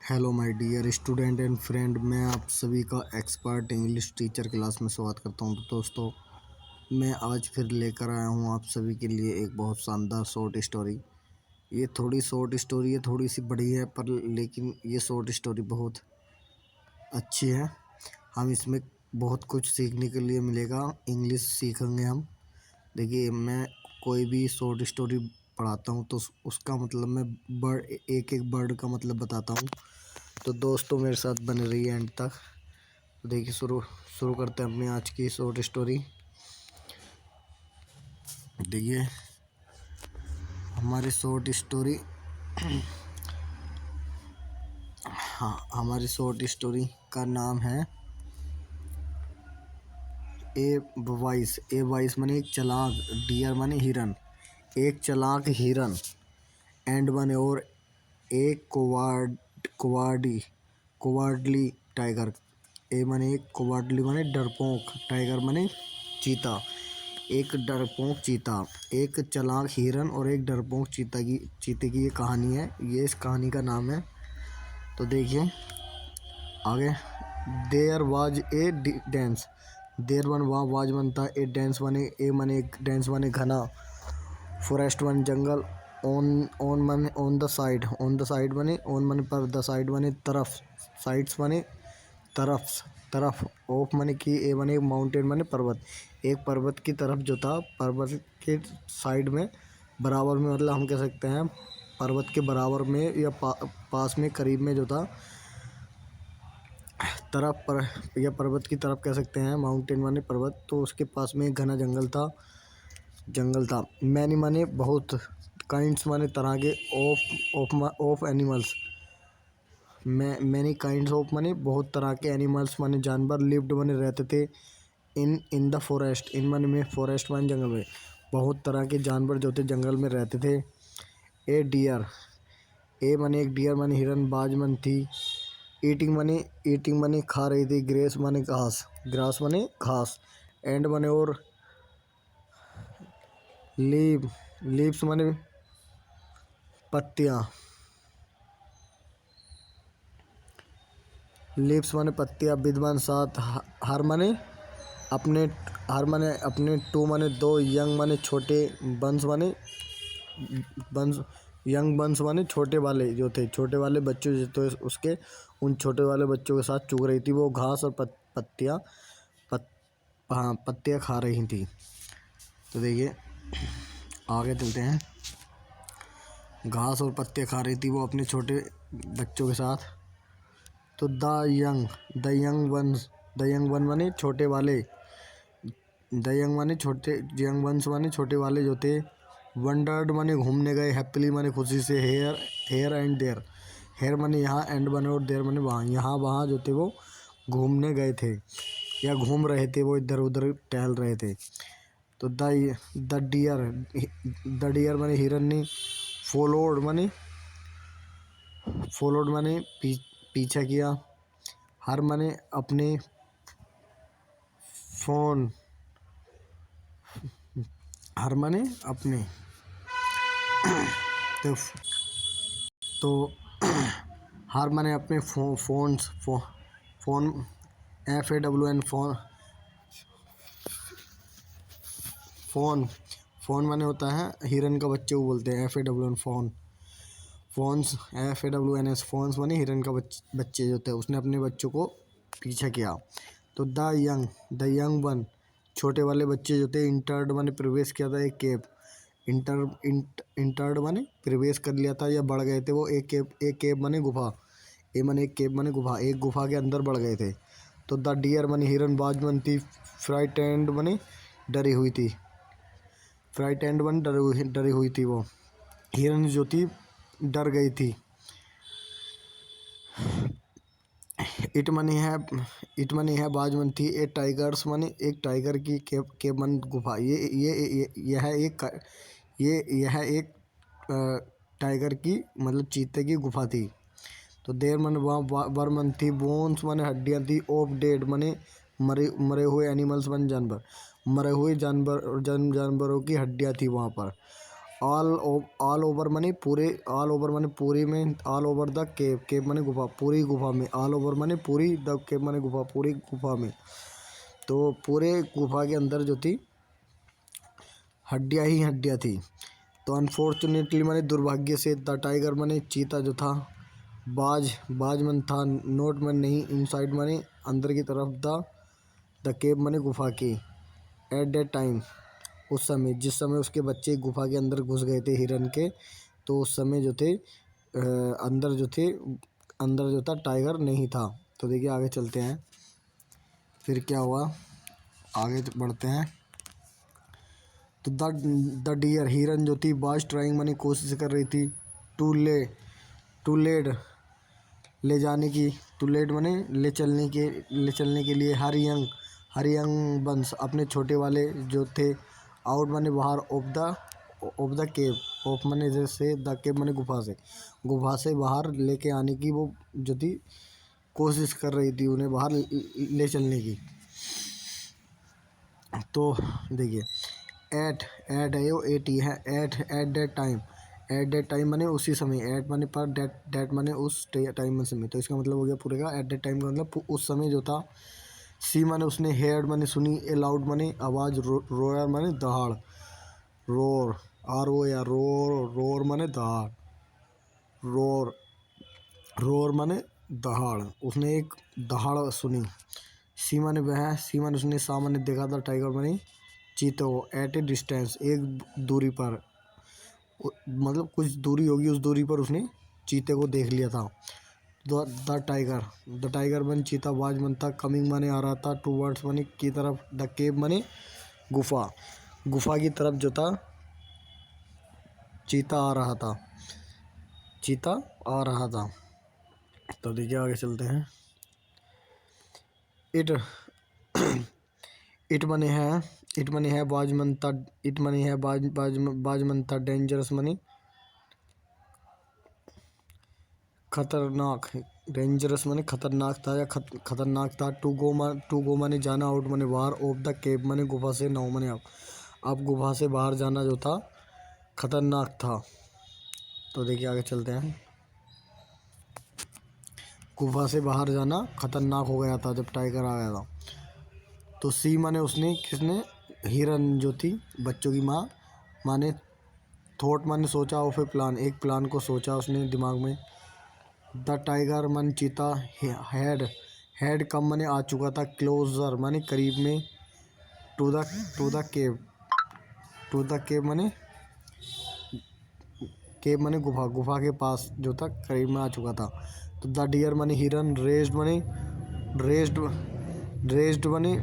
Hello my dear student and friend, मैं आप सभी का एक्सपर्ट इंग्लिश टीचर क्लास में स्वागत करता हूं। तो दोस्तों, मैं आज फिर लेकर आया हूं आप सभी के लिए एक बहुत शानदार शॉर्ट स्टोरी। ये थोड़ी शॉर्ट स्टोरी है, थोड़ी सी बड़ी है, पर लेकिन ये शॉर्ट स्टोरी बहुत अच्छी है। हम इसमें बहुत कुछ सीखने के लिए मिलेगा, इंग्लिश सीखेंगे हम। देखिए, मैं कोई भी शॉर्ट स्टोरी पढ़ाता हूँ तो उसका मतलब मैं वर्ड, एक एक वर्ड का मतलब बताता हूँ। तो दोस्तों, मेरे साथ बने रहिए एंड तक। तो देखिए, शुरू शुरू करते हैं अपनी आज की शॉर्ट स्टोरी। देखिए, हमारी शॉर्ट स्टोरी हमारी शॉर्ट स्टोरी का नाम है ए वाइस माने एक चालाक, डियर माने हिरन, एक चालाक हिरन, एंड माने और एक कोवार्डली टाइगर। ए माने एक कोवार्डली माने डरपोक, टाइगर माने चीता। एक डरपोक चीता, एक चालाक हिरन और एक डरपोक चीते की ये कहानी है। ये इस कहानी का नाम है। तो देखिए आगे। There was a dense, there one वहाँ वाज बनता है, ए डेंस बने, ए मने डेंस बने घना, फॉरेस्ट वन जंगल, ऑन माने ऑन द साइड बने, ऑन माने पर, द साइड बने तरफ, साइड्स बने तरफ, ऑफ माने की, ए बने माउंटेन माने पर्वत, एक पर्वत की तरफ जो था, पर्वत के साइड में, बराबर में, मतलब हम कह सकते हैं पर्वत के बराबर में या पास में, करीब में जो था, तरफ पर या पर्वत की तरफ कह सकते हैं, माउंटेन माने पर्वत, तो उसके पास में एक घना जंगल था। मैनी माने बहुत, काइंड्स माने तरह के, of animals, many kinds of माने बहुत तरह के, एनिमल्स माने जानवर, लिव्ड माने रहते थे, इन द फॉरेस्ट, इन माने में, फॉरेस्ट माने जंगल में, बहुत तरह के जानवर जो थे जंगल में रहते थे। ए डियर, ए माने एक, डियर माने हिरन, बाज मन थी, ईटिंग माने खा रही थी, ग्रेस माने ग्रास माने घास, एंड माने और, लीव्स माने पत्तियाँ, लीव्स माने पत्तियाँ, विद्वान साथ, हर माने अपने, टू माने दो, यंग माने छोटे, यंग बंस माने छोटे वाले जो थे, छोटे वाले बच्चों जो थे उसके, उन छोटे वाले बच्चों के साथ चुग रही थी वो घास और पत्तियाँ, हाँ, पत्तियाँ खा रही थी। तो देखिए आगे चलते हैं। घास और पत्तियाँ खा रही थी वो अपने छोटे बच्चों के साथ। तो द यंग वन माने छोटे वाले, यंग वंस माने छोटे वाले जो थे, वंडर्ड माने घूमने गए, हैप्पीली माने खुशी से, हेयर एंड देयर, हेयर माने यहाँ, एंड माने और, देयर माने वहाँ, यहाँ वहाँ जो थे वो घूमने गए थे या घूम रहे थे, वो इधर उधर टहल रहे थे। तो द डियर माने हिरन ने, फॉलोड माने पीछा किया, हर माने अपने, फोन, हर माने अपने, तो हर माने अपने फोन, FAWN, फोन माने होता है हिरन का बच्चे को बोलते हैं, FAWN फोन्स माने हिरन का बच्चे जो थे, उसने अपने बच्चों को पीछा किया। तो द यंग वन, छोटे वाले बच्चे जो थे, इंटर्ड माने प्रवेश किया था, एक केव, इंटर्ड माने प्रवेश कर लिया था या बढ़ गए थे वो, एक केव माने गुफा, ए माने एक केव माने गुफा, एक गुफा के अंदर बढ़ गए थे। तो द डियर माने हिरन, बाज मन थी, फ्राइटेंड माने डरी हुई थी, डरी हुई थी वो, हिरन जो थी डर गई थी। इट मनी है बाज मन थी, ए टाइगर्स मनी एक टाइगर की के मन गुफा, यह एक टाइगर की, मतलब चीते की गुफा थी। तो देर मन वहाँ वर मन थी, बोन्स माने हड्डियाँ थी, ऑफ डेड माने मरे हुए, एनिमल्स माने जानवर, मरे हुए जानवरों की हड्डियाँ थी वहाँ पर, ऑल ओवर माने पूरे, ऑल ओवर माने पूरी में, ऑल ओवर द केव, केव माने गुफा, पूरी गुफा में, ऑल ओवर माने पूरी, द केव माने गुफा, पूरी गुफा में। तो पूरे गुफा के अंदर जो थी हड्डियाँ ही हड्डियाँ थी। तो अनफॉर्चुनेटली माने दुर्भाग्य से द टाइगर माने चीता जो था, बाज मन था, नोट मन नहीं, इनसाइड माने अंदर की तरफ, द केव माने गुफा की, एट दैट टाइम उस समय, जिस समय उसके बच्चे गुफा के अंदर घुस गए थे हिरन के, तो उस समय जो थे अंदर जो थे, अंदर जो था टाइगर नहीं था। तो देखिए आगे चलते हैं, फिर क्या हुआ, आगे बढ़ते हैं। तो द डियर, हिरन जो थी, वाज ट्राइंग माने कोशिश कर रही थी, टू लेड ले जाने की, टू लेट माने ले चलने के लिए हर यंग बंस, अपने छोटे वाले जो थे, आउट माने बाहर, ऑफ द केव, ऑफ माने जैसे, द केव माने गुफा से बाहर लेके आने की वो जो थी कोशिश कर रही थी, उन्हें बाहर ले चलने की। तो देखिए एट एट है, यो एट ही है, एट दैट टाइम माने उसी समय, एट माने पर, डेट माने उस टाइम में समय, तो इसका मतलब हो गया पूरे का, एट दैट टाइम का मतलब उस समय जो था। सी माने उसने, हेयर्ड माने सुनी, ए लाउड माने आवाज़, रोयर माने दहाड़, रोर, आर ओ या रोर माने दहाड़, रोर रोर माने दहाड़, उसने एक दहाड़ सुनी। सी माने वह, सी माने उसने, सा माने देखा था, टाइगर माने चीते को, एट ए डिस्टेंस, एक दूरी पर, मतलब कुछ दूरी होगी, उस दूरी पर उसने चीते को देख लिया था। द टाइगर मन चीता, वाज मन था, कमिंग माने आ रहा था, टूवर्ड्स माने की तरफ, द केव माने गुफा की तरफ जो था चीता आ रहा था, चीता आ रहा था। तो देखिए आगे चलते हैं। इट इट मनी है, इट मनी है बाज मनता, इट मनी है बाज मनता, डेंजरस मनी खतरनाक, डेंजरस मनी खतरनाक था, या खतरनाक था। टू गो मनी जाना, आउट मनी बाहर, ऑफ द केव मनी गुफा से, नाउ मनी अब गुफा से बाहर जाना जो था खतरनाक था। तो देखिए आगे चलते हैं। गुफा से बाहर जाना खतरनाक हो गया था जब टाइगर आ गया था। तो सी माने उसने, किसने, हिरन जो थी बच्चों की माँ, माने थॉट माने सोचा, ऑफ ए प्लान, एक प्लान को सोचा उसने दिमाग में। द टाइगर मन चीता, हैड कम माने आ चुका था, क्लोजर माने करीब में, टू द केव, माने केव माने गुफा के पास जो था करीब में आ चुका था। तो द डियर माने हिरन, रेस्ड माने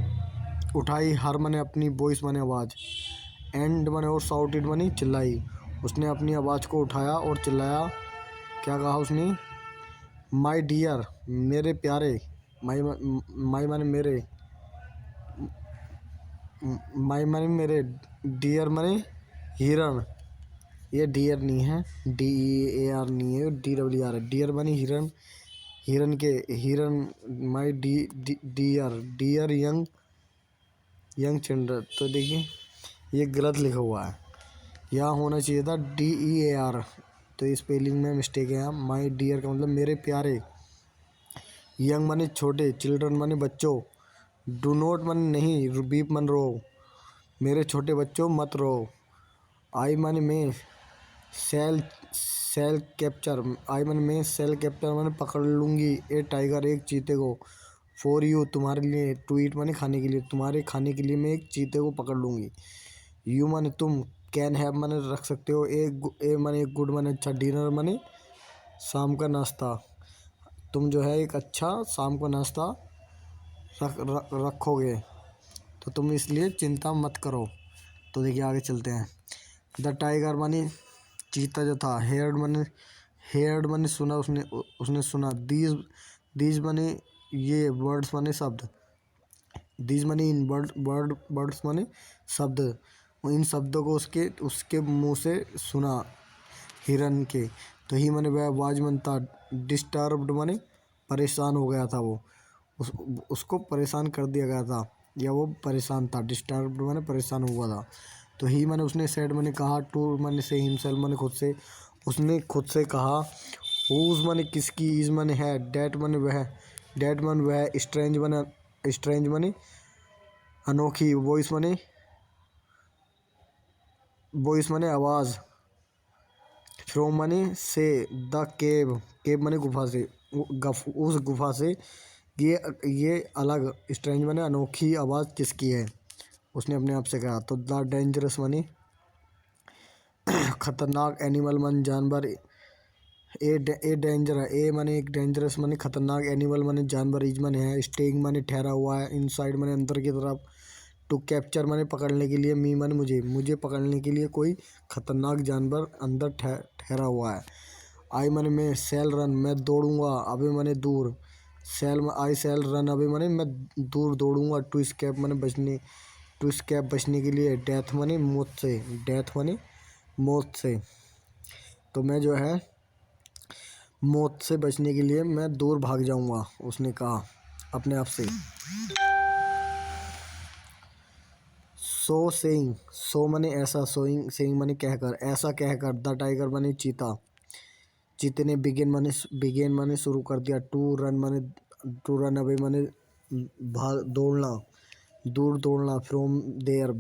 उठाई, हर माने अपनी, वॉइस माने आवाज़, एंड माने और, साउटेड माने चिल्लाई, उसने अपनी आवाज़ को उठाया और चिल्लाया। क्या कहा उसने, माई डियर मेरे प्यारे, माई माने मेरे, माई माने मेरे, डियर माने हिरन, ये डियर नहीं है, DEAR नहीं है, DER है, डियर माने हिरन, हिरन माई डियर यंग चिल्ड्रन। तो देखिए ये गलत लिखा हुआ है, यहाँ होना चाहिए था DEAR, तो इस स्पेलिंग में मिस्टेक है। यहाँ माई डियर का मतलब मेरे प्यारे, यंग माने छोटे, चिल्ड्रन माने बच्चों, डू नॉट माने नहीं, बीप मन रो, मेरे छोटे बच्चों मत रो। आई माने मैं, सेल कैप्चर, आई माने मैं, सेल कैप्चर माने पकड़ लूँगी, ए टाइगर एक चीते को, फॉर यू तुम्हारे लिए, टू ईट माने खाने के लिए, तुम्हारे खाने के लिए मैं एक चीते को पकड़ लूँगी। यू माने तुम, कैन हैव माने रख सकते हो, ए माने एक, गुड माने अच्छा, डिनर माने शाम का नाश्ता, तुम जो है एक अच्छा शाम का नाश्ता रखोगे, तो तुम इसलिए चिंता मत करो। तो देखिए आगे चलते हैं। द टाइगर माने चीता जो था, हेयर्ड माने सुना, उसने सुना, दीज माने ये, वर्ड्स माने शब्द, दीज माने इन, वर्ड्स माने शब्द, इन शब्दों को उसके मुंह से सुना हिरन के। तो ही माने वह, आवाज मन था, डिस्टर्ब्ड माने परेशान हो गया था वो, उसको परेशान कर दिया गया था, या वो परेशान था, डिस्टर्ब्ड माने परेशान हुआ था। तो ही मैंने उसने सेड मैंने कहा, टू मैंने से हिमसेल्फ मैंने खुद से, उसने खुद से कहा। हुज मैंने किसकी, इज मैंने है, डैट मैंने वह, डैट मैंने वह, स्ट्रेंज मैंने, स्ट्रेंज मैंने अनोखी, वॉइस मैंने आवाज़, फ्रॉम मैंने से, द केव, केव मैंने गुफा से, उस गुफा से, ये अलग, स्ट्रेंज मैंने अनोखी आवाज़ किसकी है, उसने अपने आप से कहा। तो द डेंजरस मैंने खतरनाक, एनिमल मन जानवर, ए डेंजर है, ए माने एक, डेंजरस माने खतरनाक, एनिमल माने जानवर, इज माने है, स्टेइंग माने ठहरा हुआ है, इनसाइड माने अंदर की तरफ, टू कैप्चर माने पकड़ने के लिए, मी माने मुझे पकड़ने के लिए कोई खतरनाक जानवर अंदर ठहरा हुआ है। आई माने मैं, सेल रन मैं दौड़ूंगा, अभी माने दूर, आई सेल रन अभी माने मैं दूर दौड़ूंगा, टू स्केप माने बचने, टू स्केप बचने के लिए, डेथ माने मौत से, डेथ माने मौत से, तो मैं जो है मौत से बचने के लिए मैं दूर भाग जाऊंगा, उसने कहा अपने आप से। सो सेइंग, सो मने ऐसा, सोइंग सेइंग मने कहकर, ऐसा कहकर, द टाइगर मने चीता, चीते ने बिगेन मने शुरू कर दिया, टू रन मने, टू रन अवे मने भाग दौड़ना, दूर दौड़ना, फ्रॉम देयर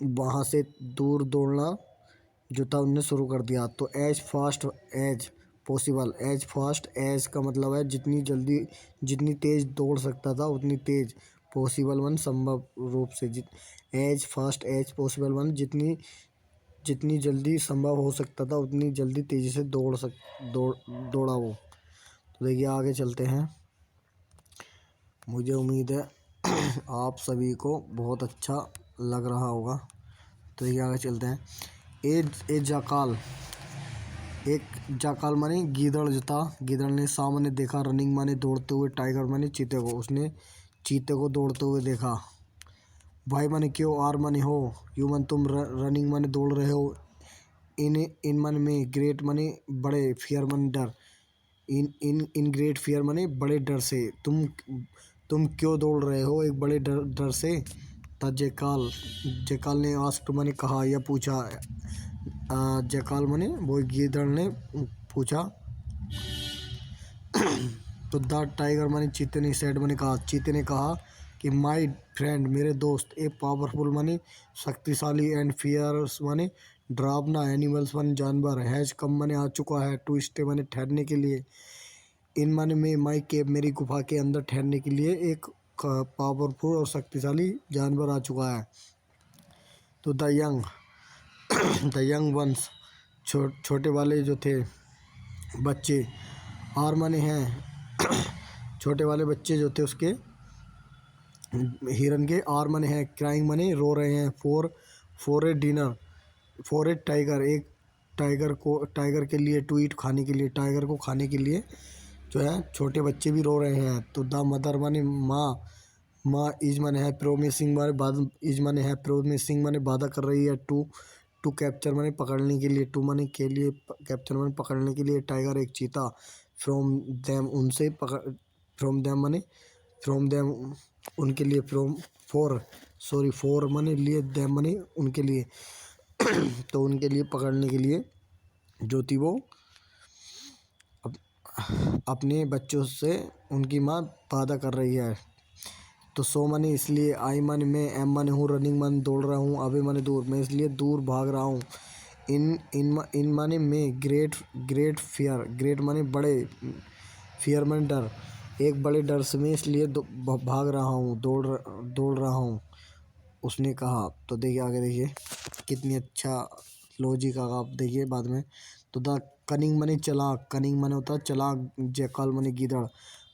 वहाँ से दूर दौड़ना जो था उनने शुरू कर दिया। तो as fast as possible, as fast as का मतलब है जितनी जल्दी, जितनी तेज दौड़ सकता था उतनी तेज, पॉसिबल वन संभव रूप से, as fast as possible one जितनी जितनी जल्दी संभव हो सकता था उतनी जल्दी तेजी से दौड़ा वो। तो देखिए आगे चलते हैं, मुझे उम्मीद है आप सभी को बहुत अच्छा लग रहा होगा। तो देखिए आगे चलते हैं। ए जाकाल, एक जाकाल माने गीदड़ जो था, गीदड़ ने सामने देखा, रनिंग माने दौड़ते हुए, टाइगर माने चीते को, उसने चीते को दौड़ते हुए देखा। भाई माने क्यों, आर माने हो, यू मन तुम, रनिंग माने दौड़ रहे हो, इन मन में, ग्रेट माने बड़े, फियर माने डर, इन ग्रेट फियर माने बड़े डर से, तुम क्यों दौड़ रहे हो एक बड़े डर से। ता जेकाल, जेकाल ने आस्क्ड माने कहा या पूछा, जेकाल माने वो गीदड़ ने पूछा। तो द टाइगर माने चीते ने सेड माने कहा, चीते ने कहा कि माय फ्रेंड मेरे दोस्त, ए पावरफुल माने शक्तिशाली, एंड फियर्स माने डरावना, एनिमल्स माने जानवर, हैज कम माने आ चुका है, टू स्टे माने ठहरने के लिए, इन माने में माई केव मेरी गुफा के अंदर ठहरने के लिए एक पावरफुल और शक्तिशाली जानवर आ चुका है। तो the young the young ones, छोटे वाले जो थे बच्चे, आर माने हैं छोटे वाले बच्चे जो थे उसके, हिरन के, आर माने हैं, क्राइंग माने रो रहे हैं, for a dinner, for a tiger, एक टाइगर के लिए, टू ईट खाने के लिए, टाइगर को खाने के लिए जो है छोटे बच्चे भी रो रहे हैं। तो द मदर माने माँ इज माने है, प्रोमिसिंग माने बाद, इज माने है, प्रोमिसिंग माने वादा कर रही है, टू कैप्चर माने पकड़ने के लिए, टू माने के लिए, कैप्चर माने पकड़ने के लिए, टाइगर एक चीता, फ्रॉम देम उनसे पकड़, फ्रॉम देम माने, फ्रॉम देम उनके लिए, फ्रॉम फॉर माने लिए, देम माने उनके लिए तो उनके लिए पकड़ने के लिए जो थी वो अपने बच्चों से उनकी माँ वादा कर रही है। तो सो माने इसलिए, आई माने मैं, एम माने हूँ, रनिंग माने दौड़ रहा हूँ, अभी माने दूर, मैं इसलिए दूर भाग रहा हूँ, इन माने मैं, ग्रेट फियर, ग्रेट माने बड़े, फियर माने डर, एक बड़े डर से मैं इसलिए भाग रहा हूँ, दौड़ रहा हूँ, उसने कहा। तो देखिए आगे देखिए कितनी अच्छा लॉजिक आगा, आप देखिए बाद में। तो द कनिंग माने चालाक, कनिंग माने होता है चालाक, जैकाल माने गीदड़,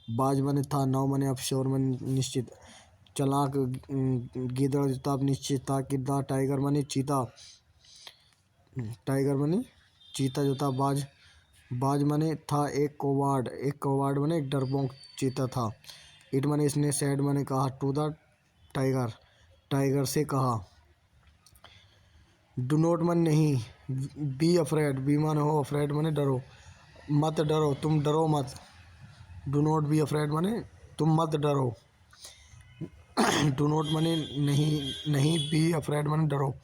बाज माने था, नाव माने अफश्योर माने निश्चित, चालाक गीदड़ जो था अब निश्चित था कि द टाइगर माने चीता, टाइगर माने चीता जो था, बाज माने था, एक कोवार्ड माने एक डरपोक चीता था, इट माने इसने, सैड माने कहा, टू द टाइगर, टाइगर से कहा, डू नॉट मन नहीं, बी अफ्रेड, बी माने हो, अफ्रेड माने डरो, मत डरो, तुम डरो मत, डू नॉट बी अफ्रेड माने तुम मत डरो, डू नॉट माने नहीं, नहीं, बी अफ्रेड माने डरो,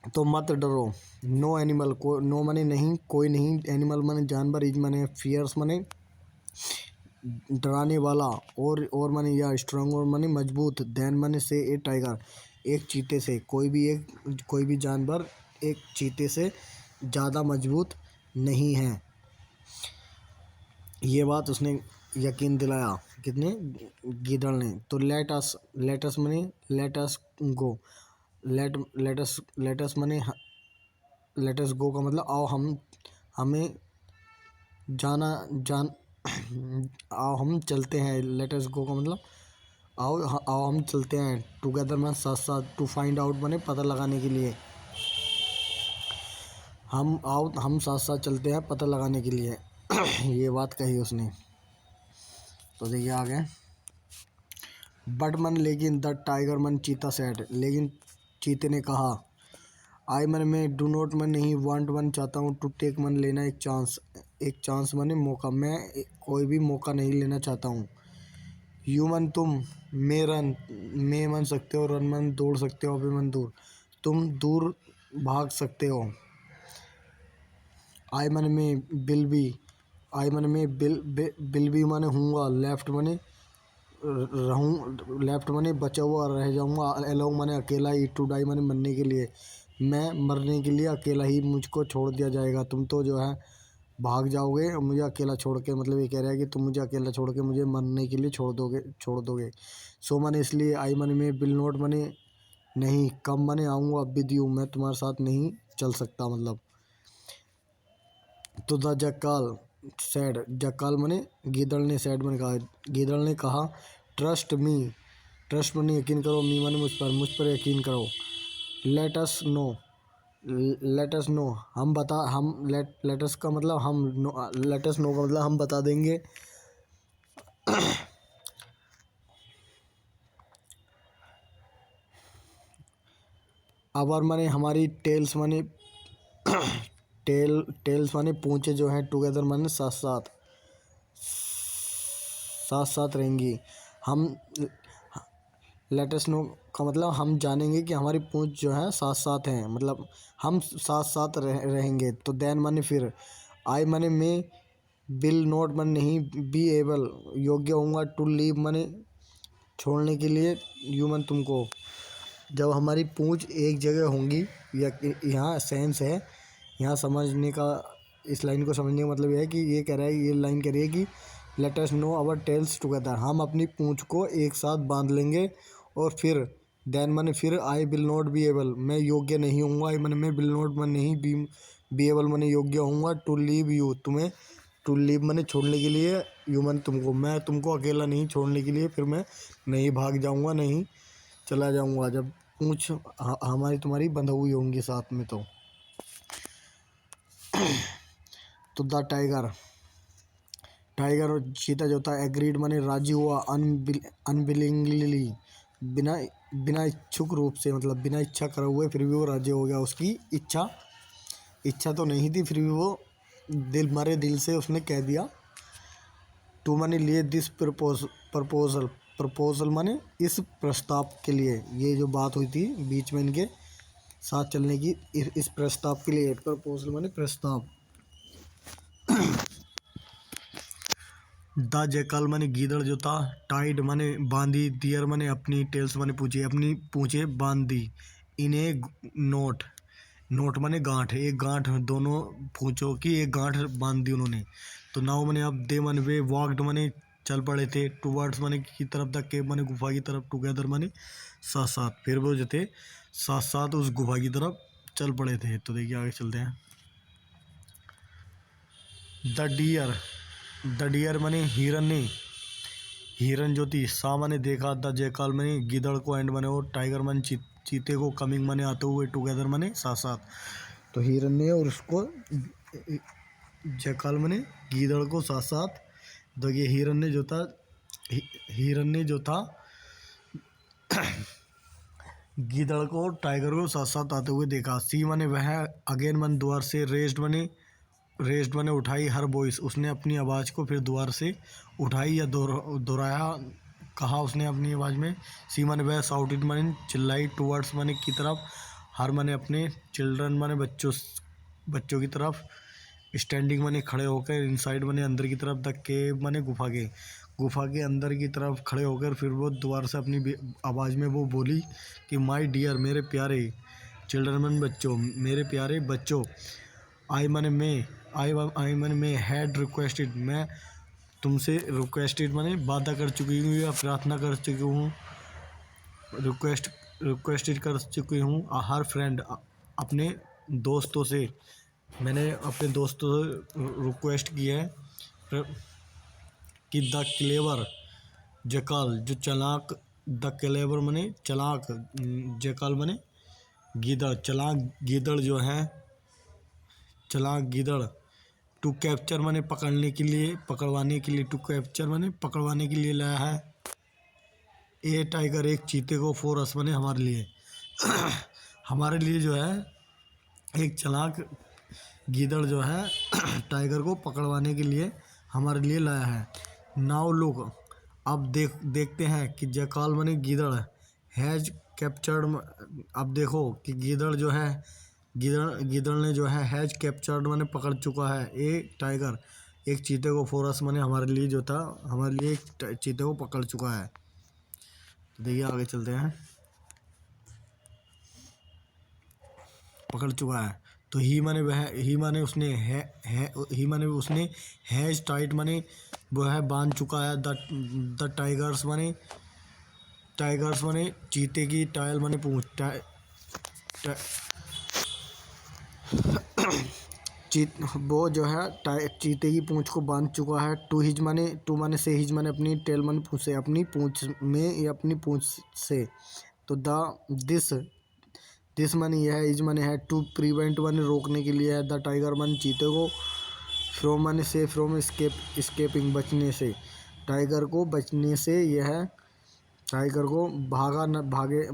तो मत डरो। नो एनिमल, को नो माने नहीं, कोई नहीं, एनिमल माने जानवर, इज माने फियर्स माने डराने वाला, और माने या स्ट्रांग और माने मजबूत, देन माने से ए टाइगर, एक चीते से, कोई भी जानवर एक चीते से ज़्यादा मजबूत नहीं है। ये बात उसने यकीन दिलाया, कितने, गीदड़ ने। तो लेटस माने लेटस गो, लेटस माने लेटस गो का मतलब आओ, हमें जाना जान आओ हम चलते हैं। लेटस गो का मतलब आओ हम चलते हैं। टुगेदर में साथ साथ, टू फाइंड आउट माने पता लगाने के लिए, हम साथ साथ चलते हैं पता लगाने के लिए। ये बात कही उसने। तो देखिए आगे, बट मन लेकिन द टाइगर मन चीता सेड, लेकिन चीते ने कहा, आई मन में डू नॉट मन नहीं, वांट मन चाहता हूँ, टू टेक मन लेना एक चांस माने मौका, मैं कोई भी मौका नहीं लेना चाहता हूँ। यू मन तुम, मैं मन सकते हो, रन मन दौड़ सकते हो, अभी मन दूर, तुम दूर भाग सकते हो। आई मन में बिल भी, आई मन में बिल भी माने हूँगा, लेफ्ट माने रहूँ, लेफ्ट माने बचा हुआ रह जाऊँगा, अलोंग माने अकेला ही, टू डाई माने मरने के लिए, मैं मरने के लिए अकेला ही मुझको छोड़ दिया जाएगा, तुम तो जो है भाग जाओगे और मुझे अकेला छोड़ के, मतलब ये कह रहा है कि तुम मुझे अकेला छोड़ के मुझे मरने के लिए छोड़ दोगे। सो मैंने इसलिए, आई मनी में बिल नोट मनी नहीं, कम मने आऊँगा विद यू, मैं तुम्हारे साथ नहीं चल सकता, मतलब। तो द जक्काल सैड, जक्काल मने गीदड़ ने, सैड मैंने कहा, गीदड़ ने कहा, ट्रस्ट मनी यकीन करो, मी मने मुझ पर यकीन करो। Let us know, let's know, let's का मतलब हम, लेटस नो का मतलब हम बता देंगे। अवर माने हमारी, टेल्स माने पूंछे जो है, टुगेदर माने साथ साथ रहेंगी। हम, लेटस नो का मतलब हम जानेंगे कि हमारी पूंछ जो है साथ साथ हैं, मतलब हम साथ साथ रहेंगे। तो देन माने फिर, आई माने मैं, बिल नोट माने नहीं, बी एबल योग्य होऊंगा, टू लीव माने छोड़ने के लिए, ह्यूमन तुमको, जब हमारी पूंछ एक जगह होंगी, या यहाँ सेंस है, यहाँ समझने का, इस लाइन को समझने का मतलब यह है कि ये कह रहा है, ये लाइन कह रही है कि let us know our tails together, हम अपनी पूंछ को एक साथ बांध लेंगे, और फिर देन मैंने फिर, I will not be able, मैं योग्य नहीं होऊंगा, आई मैंने मैं विल नॉट मन नहीं, बी एबल मैंने योग्य होऊंगा, टू लीव यू तुम्हें, टू लीव मैंने छोड़ने के लिए, ह्यूमन तुमको, मैं तुमको अकेला नहीं छोड़ने के लिए, फिर मैं नहीं भाग जाऊंगा, नहीं चला जाऊंगा, जब पूंछ हमारी तुम्हारी बंध हुई होंगी साथ में। तो द टाइगर और चीता जो था, एग्रीड माने राजी हुआ, अनविलिंगली, बिना बिना इच्छुक रूप से, मतलब बिना इच्छा करे हुए, फिर भी वो राजी हो गया। उसकी इच्छा तो नहीं थी, फिर भी वो मारे दिल से उसने कह दिया। टू माने लिए, दिस प्रपोजल माने इस प्रस्ताव के लिए, ये जो बात हुई थी बीच में इनके साथ चलने की, इस प्रस्ताव के लिए, प्रपोजल माने प्रस्ताव। द जैकल माने गीदड़ जो था, टाइड माने बांधी, दियर माने अपनी, टेल्स माने पूछे, अपनी पूछे बांध दी, इन्हें नोट माने गांठ, एक गांठ दोनों पूछो की एक गांठ बांध दी उन्होंने। तो नाउ माने अब, दे मन वे वॉक्ड माने चल पड़े थे, टूवर्ड्स माने की तरफ, तक केव माने गुफा की तरफ, टुगेदर माने साथ साथ, फिर वो जो थे साथ साथ उस गुफा की तरफ चल पड़े थे। तो देखिए आगे चलते हैं। द डियर माने हिरन ने, हिरन जो थी, सा माने देखा, द जैकाल माने गिदड़ को, एंड माने और टाइगर माने चीते को, कमिंग माने आते हुए, टुगेदर माने साथ साथ। तो हिरन ने और उसको, जैकाल माने गीदड़ को साथ साथ। तो ये हिरन ने जो था गीदड़ को, टाइगर को साथ साथ आते हुए देखा। सी माने वह, अगेन मन द्वार से, रेस्ड माने रेस्ट मैंने उठाई हर वॉइस, उसने अपनी आवाज़ को फिर दोबारा से उठाई या दोहराया, कहा उसने अपनी आवाज़ में। सी मैंने वह साउटेड मैंने चिल्लाई टूवर्ड्स मैंने की तरफ, हर मैंने अपने चिल्ड्रन मैंने बच्चों की तरफ, स्टैंडिंग मैंने खड़े होकर, इनसाइड मैंने अंदर की तरफ, द केव मैंने गुफा के अंदर की तरफ खड़े होकर। फिर वो दोबारा से अपनी आवाज़ में वो बोली कि माय डियर मेरे प्यारे चिल्ड्रन मैंने बच्चों, मेरे प्यारे बच्चों, आई मैंने मैं हैड रिक्वेस्टेड, मैं तुमसे रिक्वेस्टेड मैंने वादा कर चुकी हूँ या प्रार्थना कर चुकी हूँ, रिक्वेस्टेड कर चुकी हूँ हर फ्रेंड, अपने दोस्तों से, मैंने अपने दोस्तों से रिक्वेस्ट की है कि द क्लेवर जकाल जो चालाक, द क्लेवर मैंने चालाक, जकाल मैंने गीदड़, चालाक गीदड़ टू कैप्चर मैंने पकड़वाने के लिए टू कैप्चर मैंने पकड़वाने के लिए लाया है ए टाइगर, एक चीते को, फॉर अस मैंने हमारे लिए हमारे लिए जो है एक चालाक गीदड़ जो है टाइगर को पकड़वाने के लिए हमारे लिए लाया है। नाउ लुक, अब देखते हैं कि जकाल मैंने गीदड़ हैज कैप्चर्ड, अब देखो कि गीदड़ जो है, गीदड़ ने जो है हैज कैप्चर्ड मैंने पकड़ चुका है ए टाइगर, एक चीते को, फोरस मैंने हमारे लिए जो था, हमारे लिए एक चीते को पकड़ चुका है। देखिए आगे चलते हैं। पकड़ चुका है तो ही माने उसने ही माने उसने हैज टाइट माने वो है बांध चुका है द टाइगर्स माने चीते की टायल माने पूंछ, वो जो है चीते की पूंछ को बांध चुका है। टू माने से हिज माने अपनी, टेल माने पूंछ से, अपनी पूंछ में या अपनी पूंछ से। तो दिस माने यह है, इज माने है, टू प्रिवेंट माने रोकने के लिए है, द टाइगर माने चीते को, फ्रॉम माने से, फ्रॉम स्केपिंग बचने से, टाइगर को बचने से, यह है टाइगर को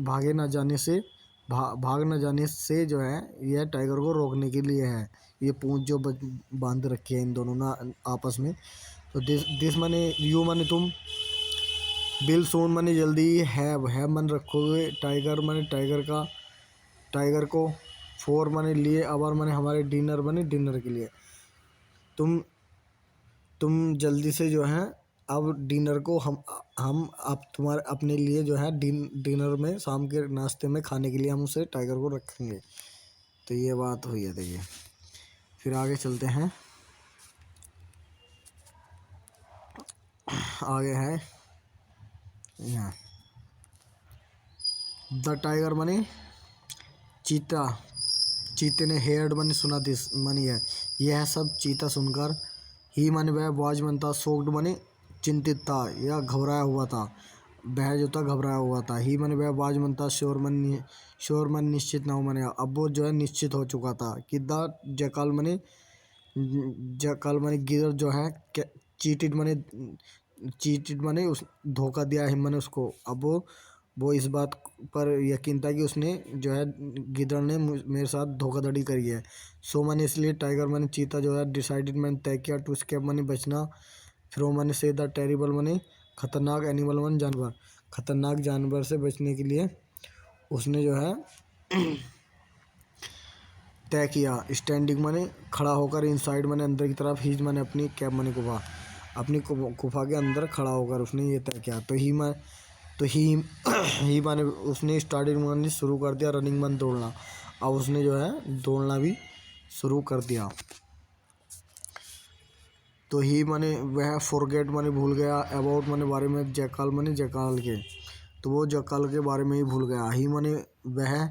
भागे न जाने से, भाग न जाने से जो है यह टाइगर को रोकने के लिए है। ये पूंछ जो बांध रखी है इन दोनों ना आपस में। तो दिस माने यू माने तुम, बिल सोन माने जल्दी, है मन रखोगे, टाइगर माने टाइगर को, फोर माने लिए, आवर माने हमारे, डिनर माने डिनर के लिए। तुम जल्दी से जो है अब डिनर को हम अब तुम्हारे अपने लिए जो है डिनर में, शाम के नाश्ते में खाने के लिए हम उसे टाइगर को रखेंगे। तो ये बात हुई है। देखिए फिर आगे चलते हैं। आगे है यहाँ द टाइगर माने चीते ने हेयर्ड माने सुना, दिस माने है यह सब चीता सुनकर, ही माने वह, वाज मनता, सोक्ड माने चिंतित था या घबराया हुआ था, वह जो था घबराया हुआ था। ही माने वह, वाज मनता, श्योर मन निश्चित ना हो माने, अब वो जो है निश्चित हो चुका था कि द जकाल माने गिदड़ जो है चीटेड माने उस धोखा दिया है मैंने उसको। अब वो इस बात पर यकीन था कि उसने जो है गिदड़ ने मेरे साथ धोखाधड़ी करी है। सो मैंने इसलिए टाइगर मैंने चीता जो है डिसाइडेड मैंने तय किया टू स्केप मैंने बचना, फ्रो मैंने से द टेरिबल मैंने खतरनाक एनिमल मैंने जानवर, खतरनाक जानवर से बचने के लिए उसने जो है तय किया। स्टैंडिंग मैंने खड़ा होकर, इनसाइड मैंने अंदर की तरफ, हीज मैंने अपनी कैब मैंने गुफा, अपनी गुफा के अंदर खड़ा होकर उसने ये तय किया। तो ही माने उसने स्टार्टिंग माने शुरू कर दिया रनिंग मन दौड़ना। अब उसने जो है दौड़ना भी शुरू कर दिया। तो ही माने वह फॉरगेट माने भूल गया, अबाउट माने बारे में, जकाल के, तो वो जकाल के बारे में ही भूल गया। ही माने वह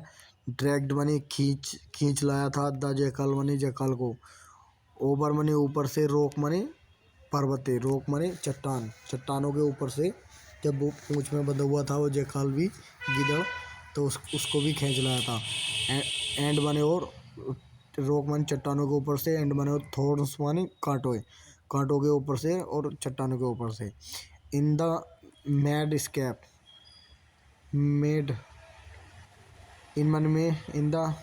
ड्रैग्ड माने खींच लाया था द जकाल माने जकाल को, ओवर माने ऊपर से, रोक माने पर्वते, रोक माने चट्टानों के ऊपर से। जब वो पूंछ में बंधा हुआ था वो जकाल भी गिदड़, तो उसको भी खींच लाया था। एंड माने और, रोक माने चट्टानों के ऊपर से, एंड माने और थॉर्न्स माने कांटों के ऊपर से और चट्टानों के ऊपर से। In the mad scape made, इन मन में, in the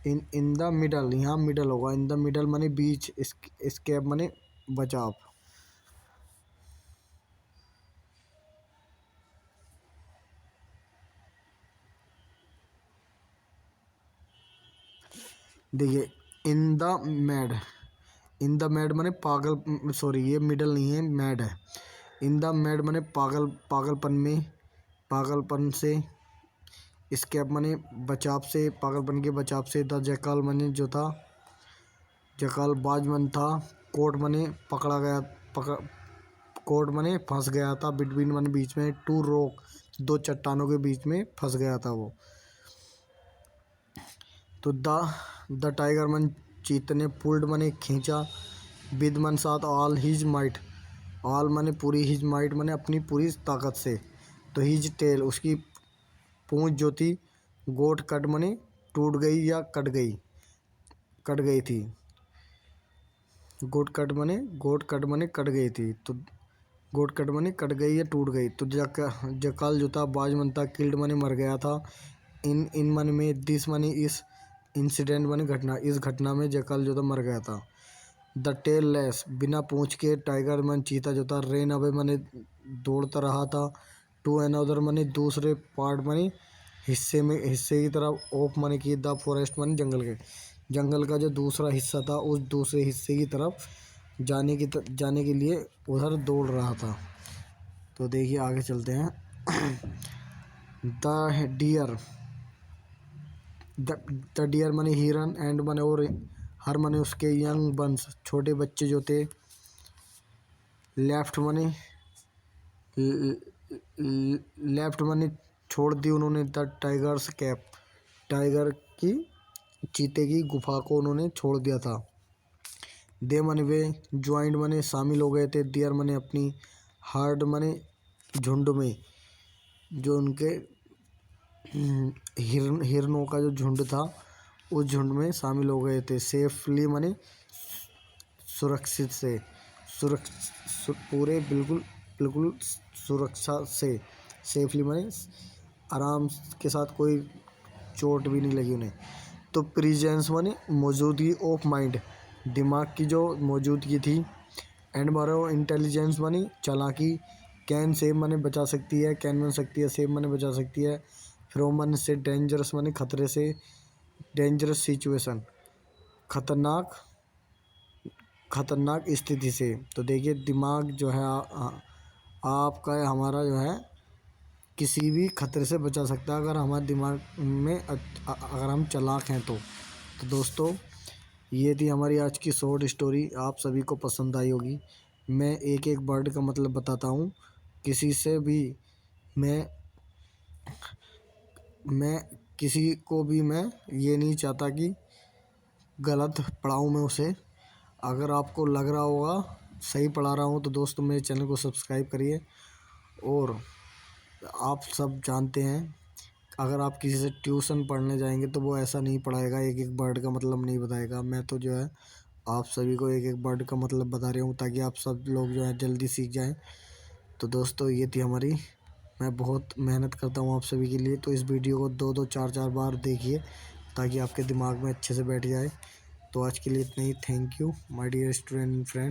in the middle, यहाँ मिडल होगा। इन द मिडल माने बीच, एस्केप माने बचाव। देखिए इन the mad, in the mad माने पागल, सॉरी ये मिडल नहीं है, मैड है। इन द मैड माने पागल, पागलपन में, पागलपन से। स्केप माने बचाव से, पागलपन के बचाव से। द जैकाल माने जो था, जैकाल बाजमन था। कोर्ट माने पकड़ा गया, पकड़, कोर्ट माने फंस गया था। बिटवीन माने बीच में। टू रॉक, दो चट्टानों के बीच में फंस गया था वो। तो द टाइगर मन चीते ने पुल्ड माने खींचा। विद मन साथ ऑल हिज माइट, ऑल माने पूरी, हिज माइट माने अपनी पूरी ताकत से। तो हिज टेल, उसकी पूंछ जो थी। गोट कट माने टूट गई या कट गई, कट गई थी। गोट कट माने, गोट कट माने कट गई थी। तो गोट कट माने कट गई या टूट गई। तो जकाल जो था, बाज मन था। किल्ड माने मर गया था। इन मन में, दिस माने इस, इंसिडेंट माने घटना, इस घटना में जकाल जो था मर गया था। द टेल लेस, बिना पूंछ के टाइगर मन चीता जो था। रेन अवे माने दौड़ता रहा था। टू अनदर माने दूसरे पार्ट माने हिस्से में, हिस्से की तरफ। ऑफ माने की, द फॉरेस्ट माने जंगल के, जंगल का जो दूसरा हिस्सा था उस दूसरे हिस्से की तरफ जाने के लिए उधर दौड़ रहा था। तो देखिए आगे चलते हैं। द डियर, द डियर माने हिरन। एंड माने और, हर माने उसके यंग बंस, छोटे बच्चे जो थे। लेफ्ट माने, लेफ्ट माने छोड़ दी उन्होंने। द टाइगर्स कैप, टाइगर की, चीते की गुफा को उन्होंने छोड़ दिया था। दे माने वे, ज्वाइंट माने शामिल हो गए थे। दियर माने अपनी, हार्ड माने झुंड में, जो उनके हिरनों का जो झुंड था उस झुंड में शामिल हो गए थे। सेफली माने सुरक्षित से, पूरे बिल्कुल, बिल्कुल सुरक्षा से। सेफली माने आराम के साथ, कोई चोट भी नहीं लगी उन्हें। तो प्रेजेंस माने मौजूदगी। ऑफ माइंड, दिमाग की जो मौजूदगी थी। एंड मारो इंटेलिजेंस माने चालाकी। कैन सेव माने बचा सकती है, कैन बन सकती है। सेव माने बचा सकती है। फ्रॉम माने से। डेंजरस माने खतरे से, डेंजरस सिचुएशन, खतरनाक, खतरनाक स्थिति से। तो देखिए दिमाग जो है आपका, हमारा जो है, किसी भी खतरे से बचा सकता है अगर हमारे दिमाग में अगर हम चालाक हैं तो दोस्तों ये थी हमारी आज की शॉर्ट स्टोरी। आप सभी को पसंद आई होगी। मैं एक एक वर्ड का मतलब बताता हूँ। किसी से भी मैं मैं किसी को भी मैं ये नहीं चाहता कि गलत पढ़ाऊँ मैं उसे। अगर आपको लग रहा होगा सही पढ़ा रहा हूँ तो दोस्तों मेरे चैनल को सब्सक्राइब करिए। और आप सब जानते हैं, अगर आप किसी से ट्यूशन पढ़ने जाएंगे तो वो ऐसा नहीं पढ़ाएगा, एक एक वर्ड का मतलब नहीं बताएगा। मैं तो जो है आप सभी को एक एक वर्ड का मतलब बता रहा हूँ ताकि आप सब लोग जो है जल्दी सीख जाएं। तो दोस्तों ये थी हमारी, मैं बहुत मेहनत करता हूँ आप सभी के लिए। तो इस वीडियो को 2-2 4-4 बार देखिए ताकि आपके दिमाग में अच्छे से बैठ जाए। तो आज के लिए इतना ही। Thank you my dear student friend.